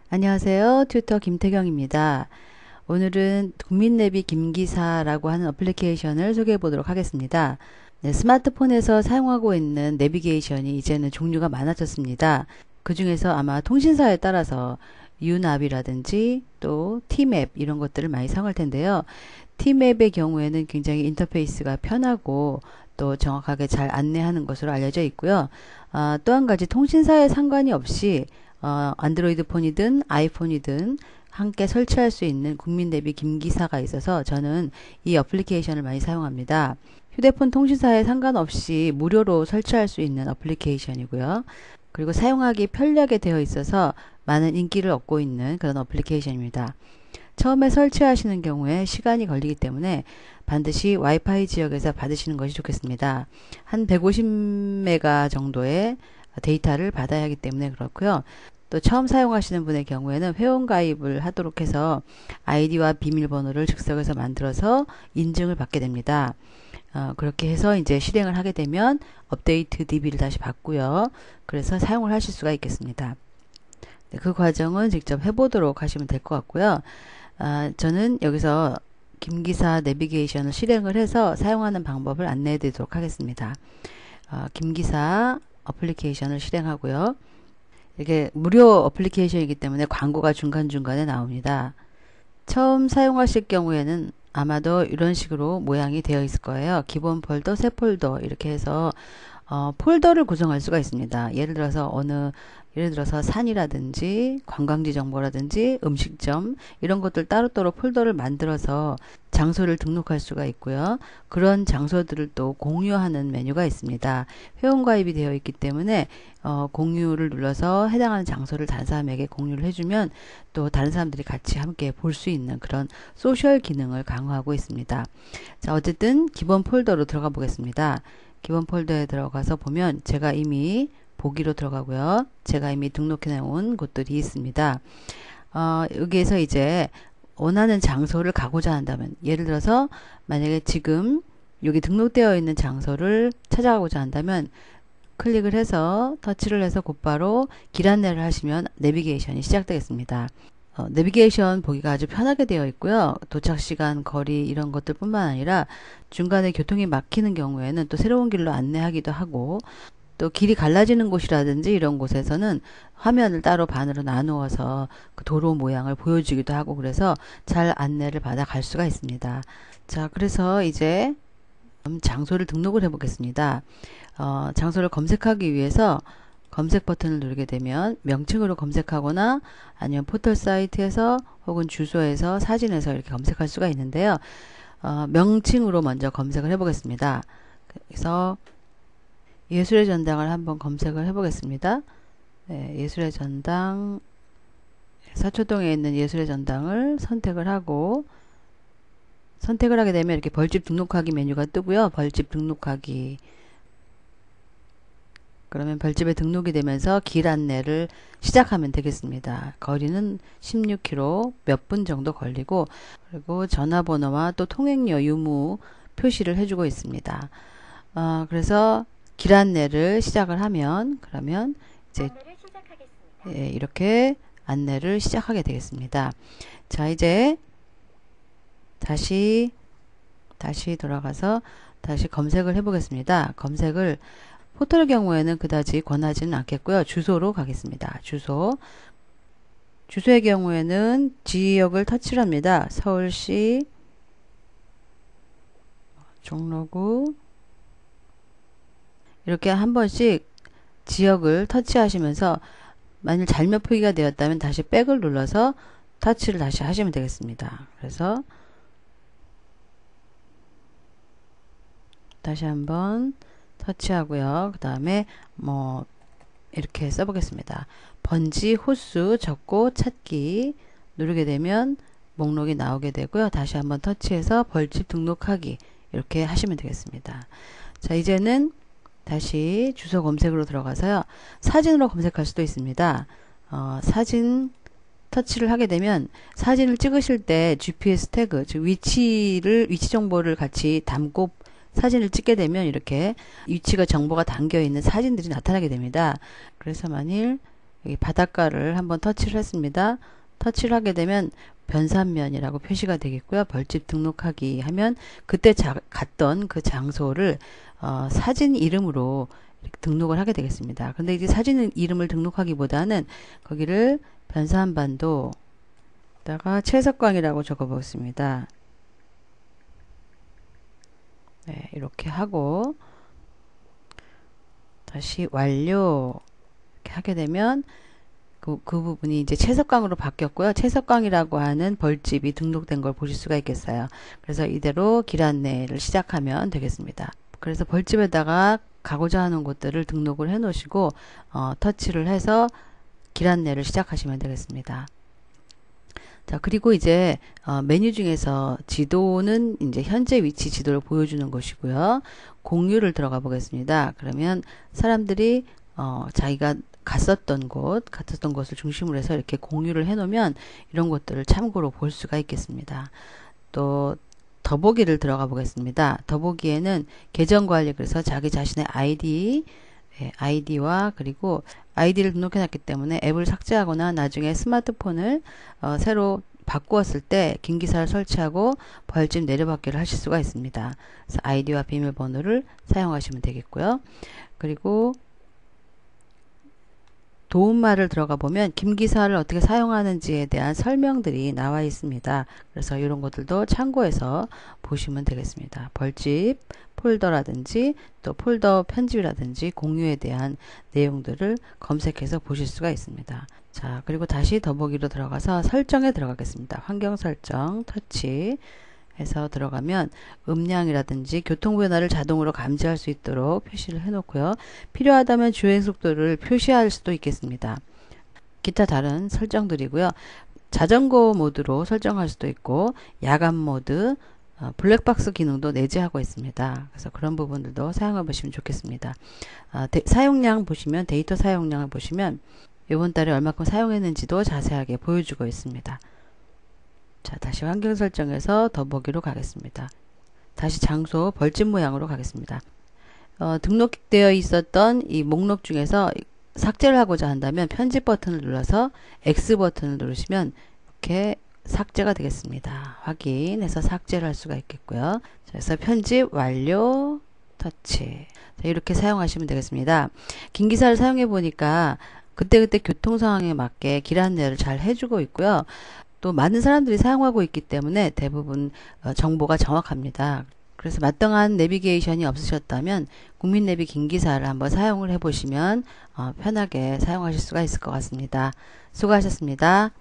안녕하세요. 튜터 김태경입니다. 오늘은 국민내비 김기사라고 하는 어플리케이션을 소개해 보도록 하겠습니다. 네, 스마트폰에서 사용하고 있는 내비게이션이 이제는 종류가 많아졌습니다. 그 중에서 아마 통신사에 따라서 유나비라든지 또 T맵 이런 것들을 많이 사용할 텐데요. T맵의 경우에는 굉장히 인터페이스가 편하고 또 정확하게 잘 안내하는 것으로 알려져 있고요. 또 한 가지 통신사에 상관이 없이 안드로이드 폰이든 아이폰이든 함께 설치할 수 있는 국민대비 김기사가 있어서 저는 이 어플리케이션을 많이 사용합니다. 휴대폰 통신사에 상관없이 무료로 설치할 수 있는 어플리케이션이고요. 그리고 사용하기 편리하게 되어 있어서 많은 인기를 얻고 있는 그런 어플리케이션입니다. 처음에 설치하시는 경우에 시간이 걸리기 때문에 반드시 와이파이 지역에서 받으시는 것이 좋겠습니다. 한 150메가 정도의 데이터를 받아야 하기 때문에 그렇고요. 또 처음 사용하시는 분의 경우에는 회원가입을 하도록 해서 아이디와 비밀번호를 즉석에서 만들어서 인증을 받게 됩니다. 그렇게 해서 이제 실행을 하게 되면 업데이트 DB를 다시 받고요. 그래서 사용을 하실 수가 있겠습니다. 네, 그 과정은 직접 해보도록 하시면 될 것 같고요. 저는 여기서 김기사 내비게이션을 실행을 해서 사용하는 방법을 안내해 드리도록 하겠습니다. 김기사 어플리케이션을 실행하고요. 이게 무료 어플리케이션이기 때문에 광고가 중간중간에 나옵니다. 처음 사용하실 경우에는 아마도 이런 식으로 모양이 되어 있을 거예요. 기본 폴더, 새 폴더 이렇게 해서 폴더를 구성할 수가 있습니다. 예를 들어서 산이라든지 관광지 정보라든지 음식점 이런 것들 따로따로 폴더를 만들어서 장소를 등록할 수가 있고요. 그런 장소들을 또 공유하는 메뉴가 있습니다. 회원가입이 되어 있기 때문에 공유를 눌러서 해당하는 장소를 다른 사람에게 공유를 해주면 또 다른 사람들이 같이 함께 볼 수 있는 그런 소셜 기능을 강화하고 있습니다. 자, 어쨌든 기본 폴더로 들어가 보겠습니다. 기본 폴더에 들어가서 보면 제가 이미 보기로 들어가고요. 제가 이미 등록해 놓은 곳들이 있습니다. 여기에서 이제 원하는 장소를 가고자 한다면 예를 들어서 만약에 지금 여기 등록되어 있는 장소를 찾아가고자 한다면 클릭을 해서 터치를 해서 곧바로 길 안내를 하시면 내비게이션이 시작되겠습니다. 내비게이션 보기가 아주 편하게 되어 있고요. 도착 시간, 거리 이런 것들 뿐만 아니라 중간에 교통이 막히는 경우에는 또 새로운 길로 안내하기도 하고 또 길이 갈라지는 곳이라든지 이런 곳에서는 화면을 따로 반으로 나누어서 그 도로 모양을 보여주기도 하고 그래서 잘 안내를 받아 갈 수가 있습니다. 자, 그래서 이제 장소를 등록을 해 보겠습니다. 장소를 검색하기 위해서 검색 버튼을 누르게 되면 명칭으로 검색하거나 아니면 포털 사이트에서 혹은 주소에서 사진에서 이렇게 검색할 수가 있는데요. 명칭으로 먼저 검색을 해 보겠습니다. 그래서 예술의 전당을 한번 검색을 해 보겠습니다. 네, 예술의 전당 서초동에 있는 예술의 전당을 선택을 하고 선택을 하게 되면 이렇게 벌집 등록하기 메뉴가 뜨고요. 벌집 등록하기 그러면 벌집에 등록이 되면서 길 안내를 시작하면 되겠습니다. 거리는 16km 몇 분 정도 걸리고 그리고 전화번호와 또 통행료 유무 표시를 해주고 있습니다. 그래서 길 안내를 시작을 하면 그러면 이제 이렇게 안내를 시작하게 되겠습니다. 자, 이제 다시 돌아가서 다시 검색을 해 보겠습니다. 검색을 포털의 경우에는 그다지 권하지는 않겠고요. 주소로 가겠습니다. 주소의 경우에는 지역을 터치를 합니다. 서울시 종로구 이렇게 한 번씩 지역을 터치하시면서 만일 잘못 표기가 되었다면 다시 백을 눌러서 터치를 다시 하시면 되겠습니다. 그래서 다시 한번 터치하고요. 그 다음에 이렇게 써보겠습니다. 번지, 호수, 적고, 찾기 누르게 되면 목록이 나오게 되고요. 다시 한번 터치해서 벌집 등록하기 이렇게 하시면 되겠습니다. 자, 이제는 다시 주소 검색으로 들어가서요. 사진으로 검색할 수도 있습니다. 사진 터치를 하게 되면 사진을 찍으실 때 GPS 태그, 즉 위치 정보를 같이 담고 사진을 찍게 되면 이렇게 위치가 정보가 담겨 있는 사진들이 나타나게 됩니다. 그래서 만일 여기 바닷가를 한번 터치를 했습니다. 터치를 하게 되면 변산면이라고 표시가 되겠고요. 벌집 등록하기 하면 그때 갔던 그 장소를 사진 이름으로 이렇게 등록을 하게 되겠습니다. 근데 이제 사진 이름을 등록하기보다는 거기를 변산반도다가 채석강이라고 적어 보겠습니다. 네, 이렇게 하고 다시 완료 이렇게 하게 되면 그 부분이 이제 채석강으로 바뀌었고요. 채석강이라고 하는 벌집이 등록된 걸 보실 수가 있겠어요. 그래서 이대로 길 안내를 시작하면 되겠습니다. 그래서 벌집에다가 가고자 하는 곳들을 등록을 해 놓으시고 터치를 해서 길 안내를 시작하시면 되겠습니다. 자, 그리고 이제 메뉴 중에서 지도는 이제 현재 위치 지도를 보여주는 것이고요. 공유를 들어가 보겠습니다. 그러면 사람들이 자기가 갔었던 곳을 중심으로 해서 이렇게 공유를 해 놓으면 이런 것들을 참고로 볼 수가 있겠습니다. 또 더보기를 들어가 보겠습니다. 더보기에는 계정 관리, 그래서 자기 자신의 아이디와 그리고 아이디를 등록해 놨기 때문에 앱을 삭제하거나 나중에 스마트폰을 새로 바꾸었을 때 긴 기사를 설치하고 벌집 내려받기를 하실 수가 있습니다. 그래서 아이디와 비밀번호를 사용하시면 되겠고요. 그리고 도움말을 들어가 보면 김기사를 어떻게 사용하는지에 대한 설명들이 나와 있습니다. 그래서 이런 것들도 참고해서 보시면 되겠습니다. 벌집 폴더라든지 또 폴더 편집이라든지 공유에 대한 내용들을 검색해서 보실 수가 있습니다. 자, 그리고 다시 더보기로 들어가서 설정에 들어가겠습니다. 환경 설정 터치 해서 들어가면 음량이라든지 교통 변화를 자동으로 감지할 수 있도록 표시를 해 놓고요. 필요하다면 주행 속도를 표시할 수도 있겠습니다. 기타 다른 설정들이고요. 자전거 모드로 설정할 수도 있고 야간 모드, 블랙박스 기능도 내재하고 있습니다. 그래서 그런 부분들도 사용해 보시면 좋겠습니다. 사용량 보시면 데이터 사용량을 보시면 이번 달에 얼마큼 사용했는지도 자세하게 보여주고 있습니다. 자, 다시 환경 설정에서 더보기로 가겠습니다. 다시 장소 벌집 모양으로 가겠습니다. 등록되어 있었던 이 목록 중에서 삭제를 하고자 한다면 편집 버튼을 눌러서 X 버튼을 누르시면 이렇게 삭제가 되겠습니다. 확인해서 삭제를 할 수가 있겠고요. 그래서 편집 완료 터치. 자, 이렇게 사용하시면 되겠습니다. 긴 기사를 사용해 보니까 그때그때 교통 상황에 맞게 길 안내를 잘 해주고 있고요. 또 많은 사람들이 사용하고 있기 때문에 대부분 정보가 정확합니다. 그래서 마땅한 내비게이션이 없으셨다면 국민내비 긴기사를 한번 사용을 해보시면 편하게 사용하실 수가 있을 것 같습니다. 수고하셨습니다.